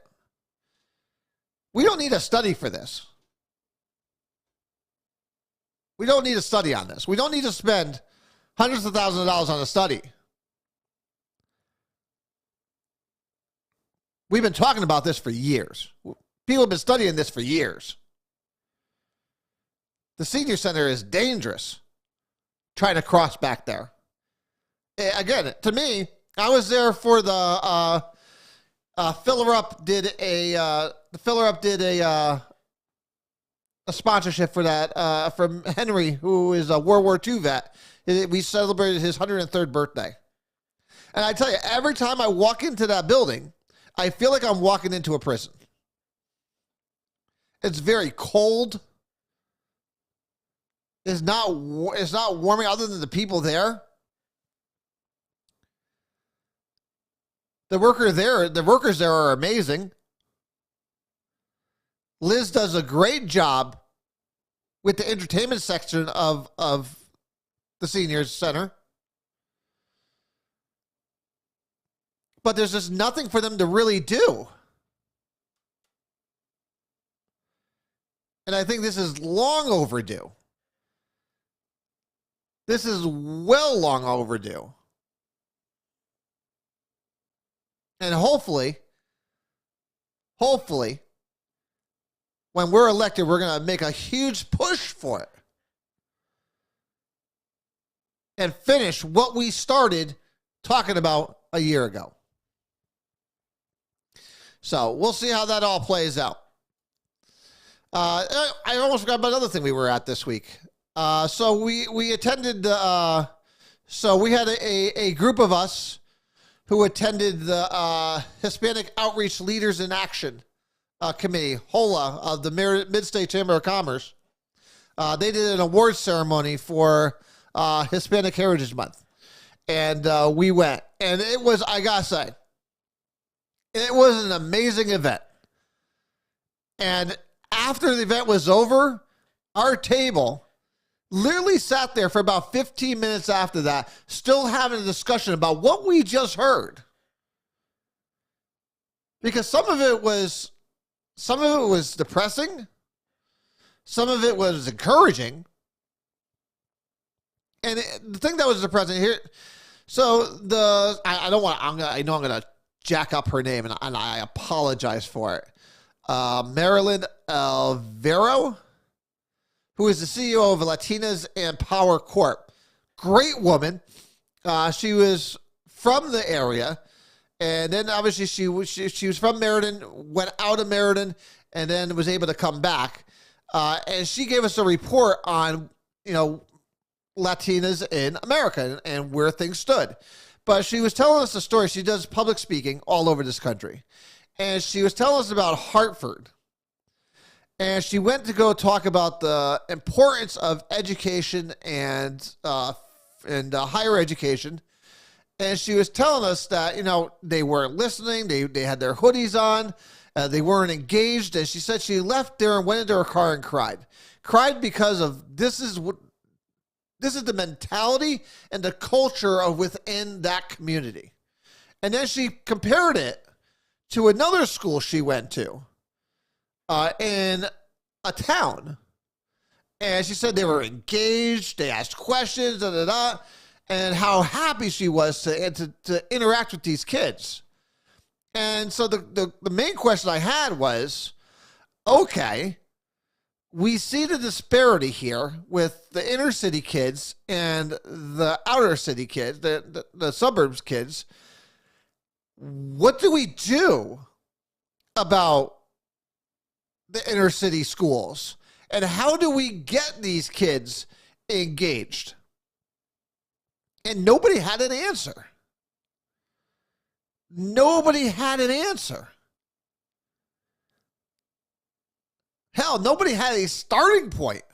we don't need a study for this. We don't need a study on this. We don't need to spend hundreds of thousands of dollars on a study. We've been talking about this for years. People have been studying this for years. The senior center is dangerous trying to cross back there. Again, to me, I was there for the Filler Up did a sponsorship for that from Henry, who is a World War II vet. We celebrated his 103rd birthday. And I tell you, every time I walk into that building, I feel like I'm walking into a prison. It's very cold. It's not warming other than the people there. The workers there are amazing. Liz does a great job with the entertainment section of the seniors center. But there's just nothing for them to really do. And I think this is long overdue. This is well long overdue. And hopefully, when we're elected, we're going to make a huge push for it. And finish what we started talking about a year ago. So we'll see how that all plays out. I almost forgot about another thing we were at this week. So we attended, so we had a group of us who attended the Hispanic Outreach Leaders in Action Committee, HOLA, of the Mid-State Chamber of Commerce. They did an award ceremony for Hispanic Heritage Month. And we went. And it was, I gotta say, it was an amazing event. And after the event was over, our table literally sat there for about 15 minutes after that, still having a discussion about what we just heard. Because some of it was depressing. Some of it was encouraging. And the thing that was depressing here, so I know I'm going to jack up her name, and I apologize for it. Marilyn Alvaro, who is the CEO of Latinas and Power Corp. Great woman. She was from the area, and then obviously she was from Meriden, went out of Meriden, and then was able to come back. And she gave us a report on, Latinas in America and where things stood. But she was telling us a story. She does public speaking all over this country. and she was telling us about Hartford. And she went to go talk about the importance of education and higher education. And she was telling us that, you know, they weren't listening. They had their hoodies on. They weren't engaged. And she said she left there and went into her car and cried. Cried because of this is the mentality and the culture of within that community. And then she compared it to another school she went to in a town. And she said they were engaged, they asked questions, and how happy she was to interact with these kids. And so the main question I had was, okay, we see the disparity here with the inner city kids and the outer city kids, the suburbs kids. What do we do about the inner city schools? And how do we get these kids engaged? And nobody had an answer. Nobody had an answer. Hell, nobody had a starting point.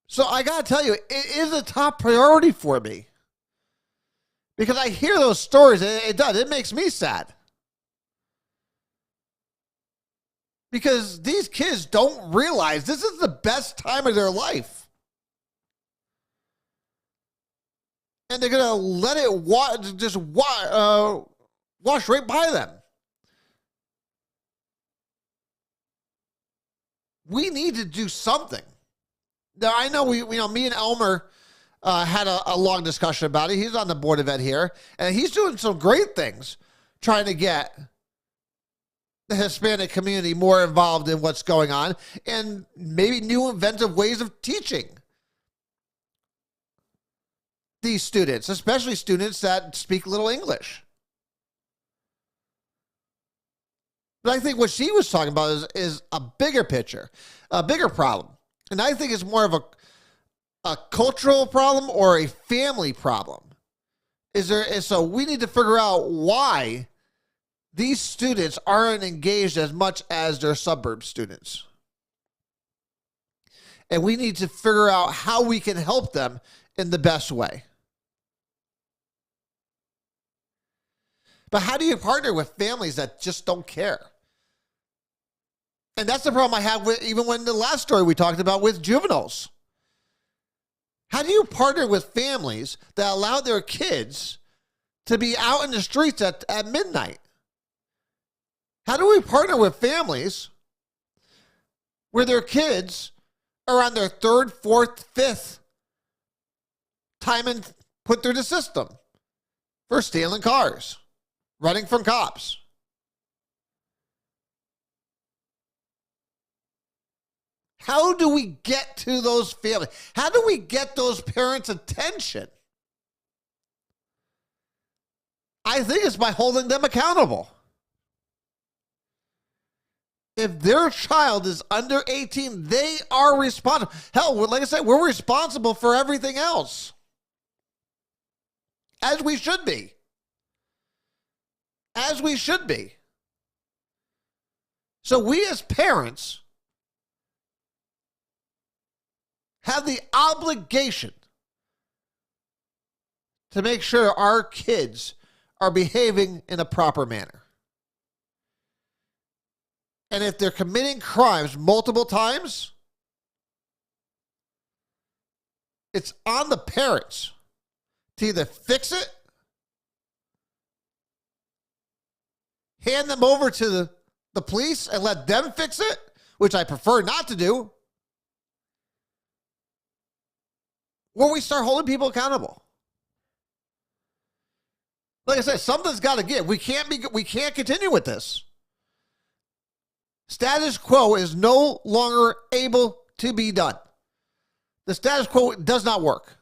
So I got to tell you, it is a top priority for me. Because I hear those stories, and it does. It makes me sad. Because these kids don't realize this is the best time of their life. And they're going to let it wash right by them. We need to do something. Now, I know me and Elmer had a long discussion about it. He's on the board of ed here, and he's doing some great things trying to get the Hispanic community more involved in what's going on and maybe new inventive ways of teaching these students, especially students that speak little English. But I think what she was talking about is a bigger picture, a bigger problem. And I think it's more of a cultural problem or a family problem. So we need to figure out why these students aren't engaged as much as their suburb students. And we need to figure out how we can help them in the best way. But how do you partner with families that just don't care? And that's the problem I have with even when the last story we talked about with juveniles. How do you partner with families that allow their kids to be out in the streets at midnight? How do we partner with families where their kids are on their third, fourth, fifth time and put through the system for stealing cars, running from cops? How do we get to those families? How do we get those parents' attention? I think it's by holding them accountable. If their child is under 18, they are responsible. Hell, like I said, we're responsible for everything else. As we should be. As we should be. So we as parents have the obligation to make sure our kids are behaving in a proper manner. And if they're committing crimes multiple times, it's on the parents to either fix it, hand them over to the police and let them fix it, which I prefer not to do, or we start holding people accountable. Like I said, something's got to give. We can't continue with this. Status quo is no longer able to be done. The status quo does not work.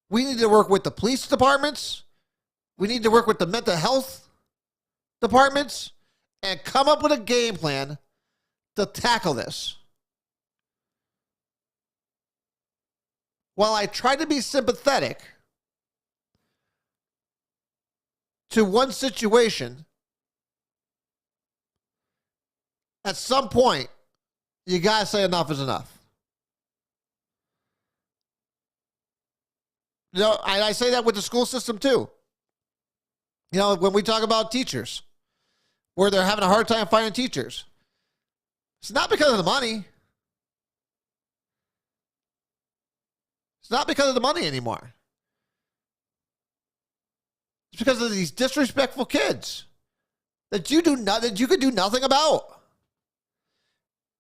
We need to work with the police departments. We need to work with the mental health departments and come up with a game plan to tackle this. while I try to be sympathetic to one situation, at some point, you got to say enough is enough. You know, I say that with the school system too. You know, when we talk about teachers, where they're having a hard time finding teachers, it's not because of the money. It's not because of the money anymore. It's because of these disrespectful kids that you could do nothing about.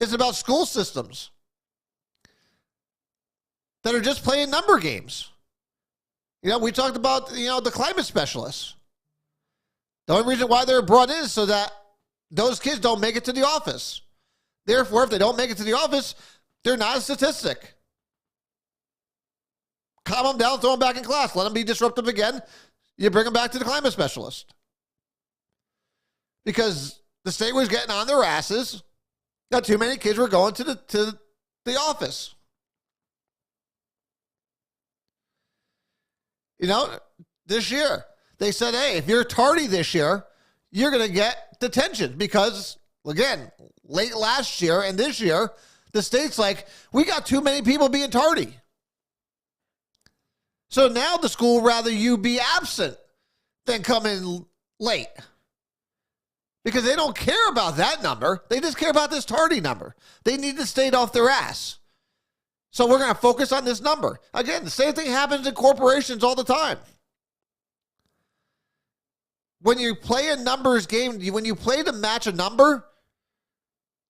It's about school systems that are just playing number games. You know, we talked about, the climate specialists. The only reason why they're brought in is so that those kids don't make it to the office. Therefore, if they don't make it to the office, they're not a statistic. Calm them down, throw them back in class. Let them be disruptive again. You bring them back to the climate specialist. Because the state was getting on their asses that too many kids were going to the office. You know, this year, they said, hey, if you're tardy this year, you're going to get detention because, again, late last year and this year, the state's like, we got too many people being tardy. So now the school would rather you be absent than come in late. Because they don't care about that number. They just care about this tardy number. They need to stay off their ass. So we're going to focus on this number. Again, the same thing happens in corporations all the time. When you play a numbers game, when you play to match a number,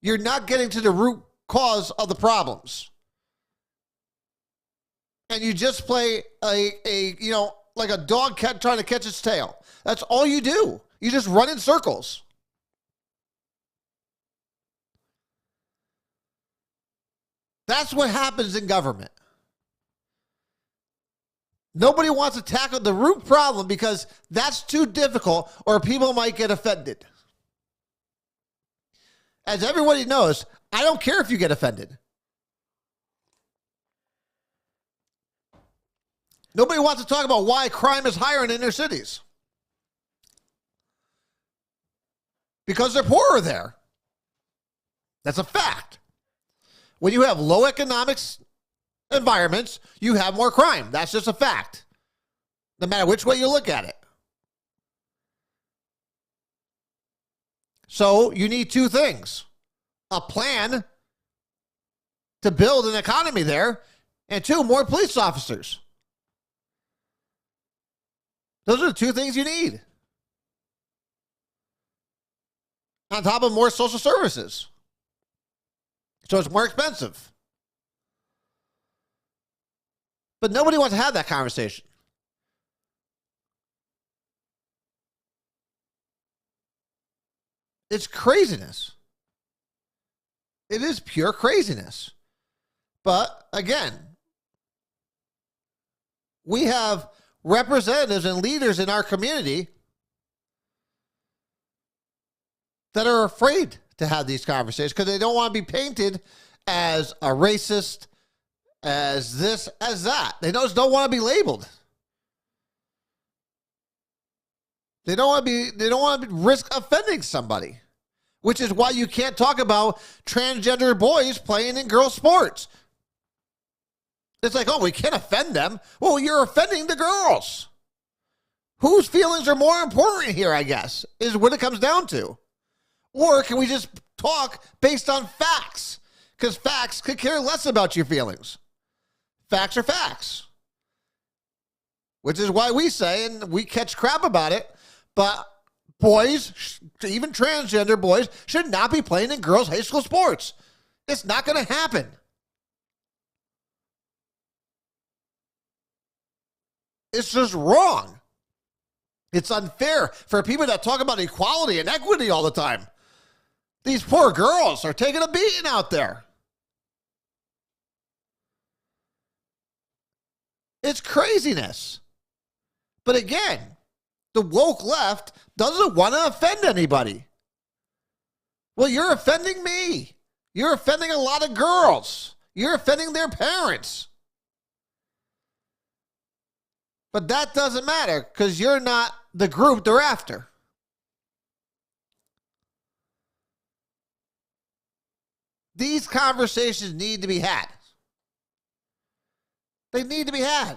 you're not getting to the root cause of the problems. And you just play like a dog trying to catch its tail. That's all you do. You just run in circles. That's what happens in government. Nobody wants to tackle the root problem because that's too difficult or people might get offended. As everybody knows, I don't care if you get offended. Nobody wants to talk about why crime is higher in inner cities. Because they're poorer there. That's a fact. When you have low economics environments, you have more crime. That's just a fact. No matter which way you look at it. So you need two things. A plan to build an economy there, and two, more police officers. Those are the two things you need. On top of more social services. So it's more expensive. But nobody wants to have that conversation. It's craziness. It is pure craziness. But again, we have representatives and leaders in our community that are afraid to have these conversations because they don't want to be painted as a racist, as this, as that. They just don't want to be labeled. They don't want to risk offending somebody, which is why you can't talk about transgender boys playing in girls' sports. It's like, oh, we can't offend them. Well, you're offending the girls. Whose feelings are more important here, I guess, is what it comes down to. Or can we just talk based on facts? Because facts could care less about your feelings. Facts are facts. Which is why we say, and we catch crap about it, but boys, even transgender boys, should not be playing in girls' high school sports. It's not going to happen. It's just wrong. It's unfair for people that talk about equality and equity all the time. These poor girls are taking a beating out there. It's craziness. But again, the woke left doesn't want to offend anybody. Well, you're offending me. You're offending a lot of girls. You're offending their parents. But that doesn't matter because you're not the group they're after. These conversations need to be had. They need to be had.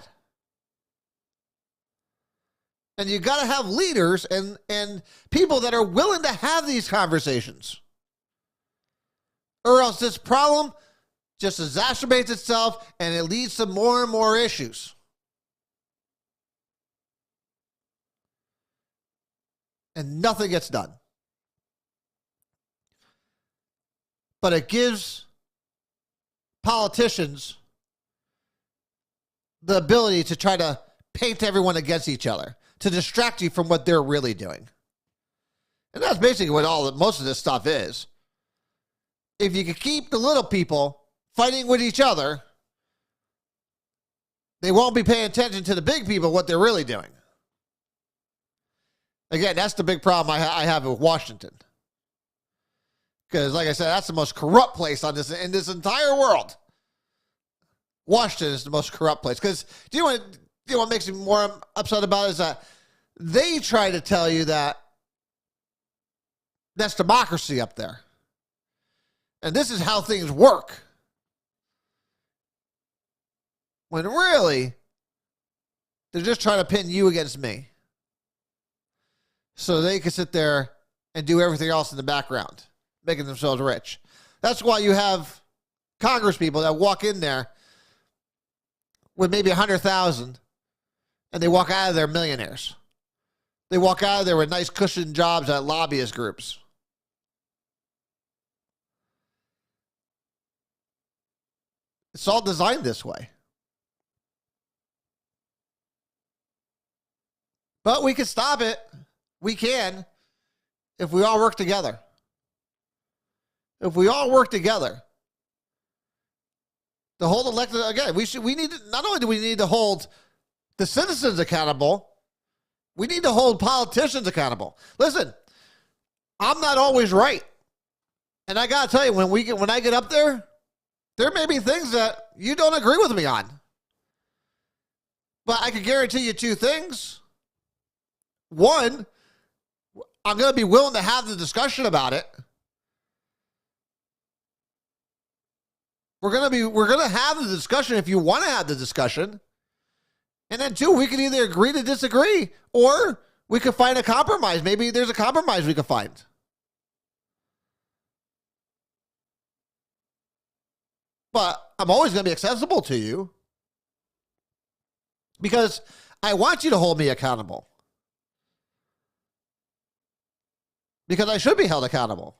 And you got to have leaders and people that are willing to have these conversations. Or else this problem just exacerbates itself and it leads to more and more issues. And nothing gets done. But it gives politicians the ability to try to paint everyone against each other, to distract you from what they're really doing. And that's basically what most of this stuff is. If you could keep the little people fighting with each other, they won't be paying attention to the big people, what they're really doing. Again, that's the big problem I have with Washington. Because, like I said, that's the most corrupt place in this entire world. Washington is the most corrupt place. Because do you know what makes me more upset about it is that they try to tell you that that's democracy up there. And this is how things work. When really, they're just trying to pin you against me. So they can sit there and do everything else in the background, making themselves rich. That's why you have Congress people that walk in there with maybe 100,000 and they walk out of there millionaires. They walk out of there with nice cushioned jobs at lobbyist groups. It's all designed this way. But we can stop it. We can if we all work together. If we all work together to hold elected, again, we need to, not only do we need to hold the citizens accountable, we need to hold politicians accountable. Listen, I'm not always right. And I got to tell you, when I get up there may be things that you don't agree with me on. But I can guarantee you two things. One, I'm going to be willing to have the discussion about it. We're going to have the discussion if you want to have the discussion. And then two, we can either agree to disagree or we could find a compromise. Maybe there's a compromise we could find. But I'm always going to be accessible to you because I want you to hold me accountable. Because I should be held accountable.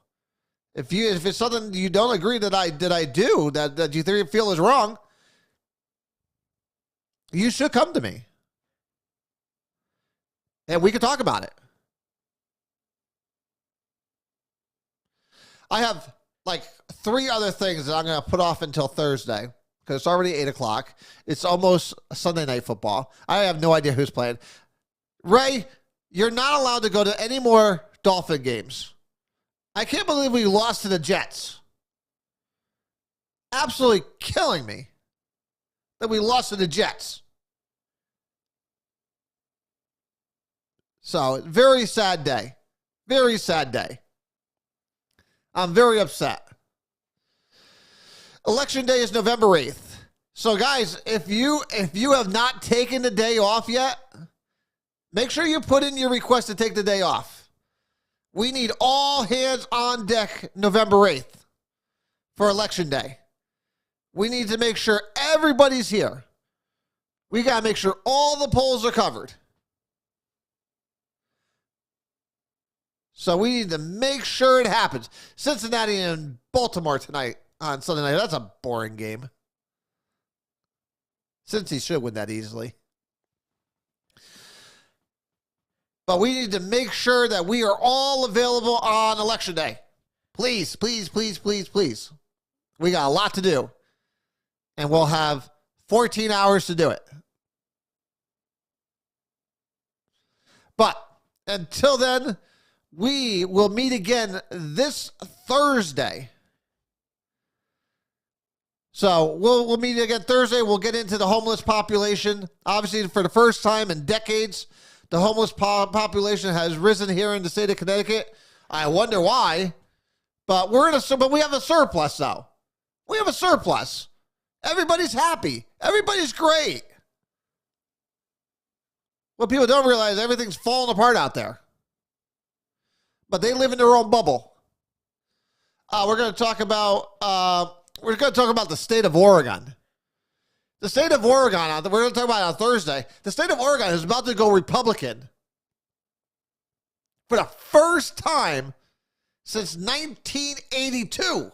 If it's something you don't agree that I do that you feel is wrong, you should come to me. And we can talk about it. I have like 3 other things that I'm going to put off until Thursday because it's already 8 o'clock. It's almost Sunday Night Football. I have no idea who's playing. Ray, you're not allowed to go to any more Dolphin games. I can't believe we lost to the Jets. Absolutely killing me that we lost to the Jets. So, very sad day. Very sad day. I'm very upset. Election day is November 8th. So, guys, if you have not taken the day off yet, make sure you put in your request to take the day off. We need all hands on deck November 8th for Election Day. We need to make sure everybody's here. We got to make sure all the polls are covered. So we need to make sure it happens. Cincinnati and Baltimore tonight on Sunday night. That's a boring game. Cincy should win that easily. But we need to make sure that we are all available on Election Day. Please, please, please, please, please. We got a lot to do. And we'll have 14 hours to do it. But until then, we will meet again this Thursday. So So we'll meet again Thursday. We'll get into the homeless population. Obviously, for the first time in decades, the homeless population has risen here in the state of Connecticut. I wonder why, but we have a surplus though. We have a surplus. Everybody's happy. Everybody's great. What people don't realize, everything's falling apart out there. But they live in their own bubble. We're going to talk about the state of Oregon. The state of Oregon, we're going to talk about it on Thursday. The state of Oregon is about to go Republican for the first time since 1982.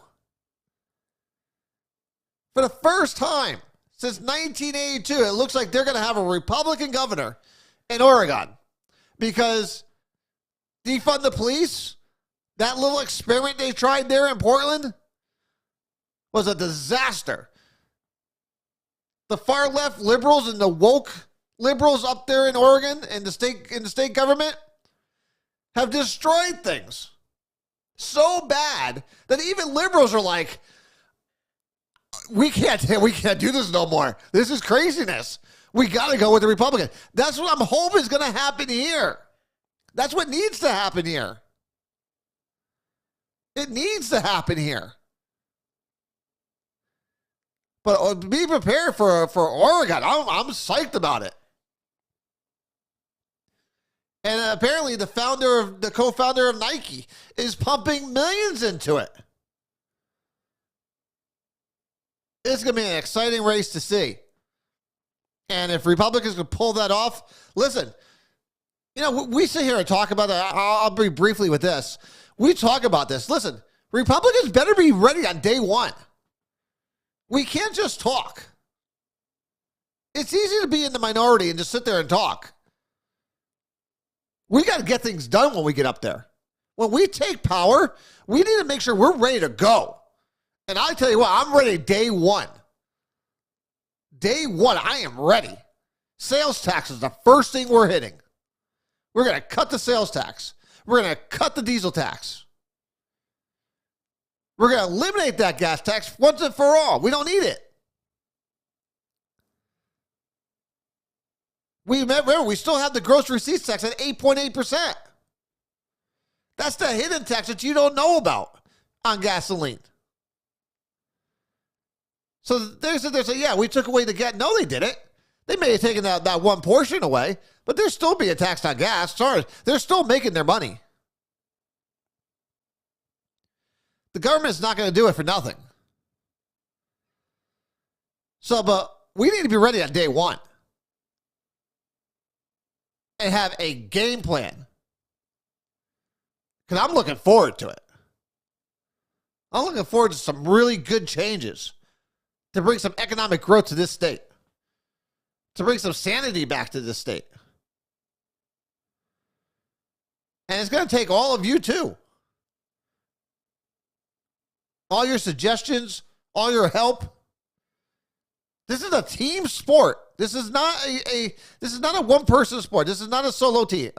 For the first time since 1982, it looks like they're going to have a Republican governor in Oregon because defund the police, that little experiment they tried there in Portland, was a disaster. The far left liberals and the woke liberals up there in Oregon and the state government have destroyed things so bad that even liberals are like, we can't do this no more. This is craziness. We got to go with the Republican. That's what I'm hoping is going to happen here. That's what needs to happen here. It needs to happen here. But be prepared for Oregon. I'm psyched about it. And apparently the co-founder of Nike is pumping millions into it. It's going to be an exciting race to see. And if Republicans can pull that off, listen, we sit here and talk about that. I'll be briefly with this. We talk about this. Listen, Republicans better be ready on day one. We can't just talk. It's easy to be in the minority and just sit there and talk. We got to get things done when we get up there. When we take power, we need to make sure we're ready to go. And I tell you what, I'm ready day one. Day one, I am ready. Sales tax is the first thing we're hitting. We're going to cut the sales tax. We're going to cut the diesel tax. We're going to eliminate that gas tax once and for all. We don't need it. Remember, we still have the gross receipts tax at 8.8%. That's the hidden tax that you don't know about on gasoline. So they say, yeah, we took away the gas. No, they didn't. They may have taken that one portion away, but they're still being taxed on gas. Sorry, they're still making their money. The government's not going to do it for nothing. So, but we need to be ready on day one and have a game plan. Because I'm looking forward to it. I'm looking forward to some really good changes to bring some economic growth to this state, to bring some sanity back to this state. And it's going to take all of you too. All your suggestions, all your help. This is a team sport. This is not a one-person sport. This is not a solo game.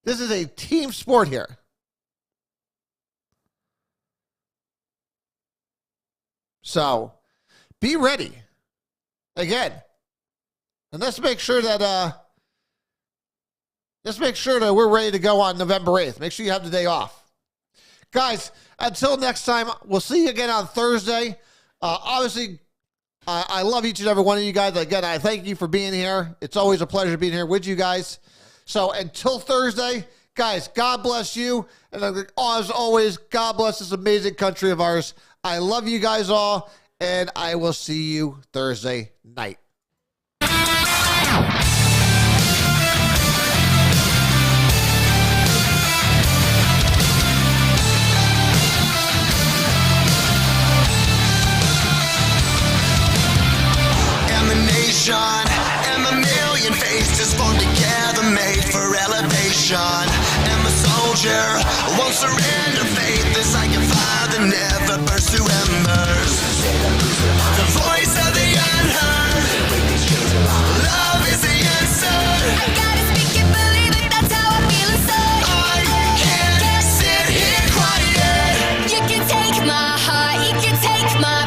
This is a team sport here. So, be ready. Again, and let's make sure that we're ready to go on November 8th. Make sure you have the day off. Guys, until next time, we'll see you again on Thursday. Obviously, I love each and every one of you guys. Again, I thank you for being here. It's always a pleasure being here with you guys. So until Thursday, guys, God bless you. And as always, God bless this amazing country of ours. I love you guys all, and I will see you Thursday night. And a million faces formed together, made for elevation. And the soldier won't surrender faith. It's like a fire that never burns to embers. The voice of the unheard. Love is the answer. I gotta speak it, believe it, that's how I feel inside. I can't sit here quiet. You can take my heart, you can take my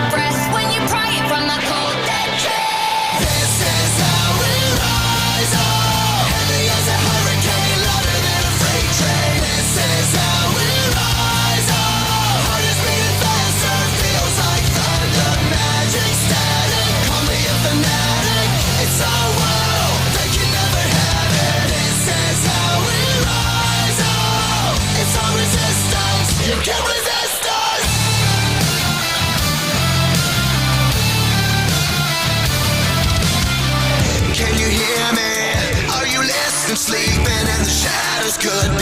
good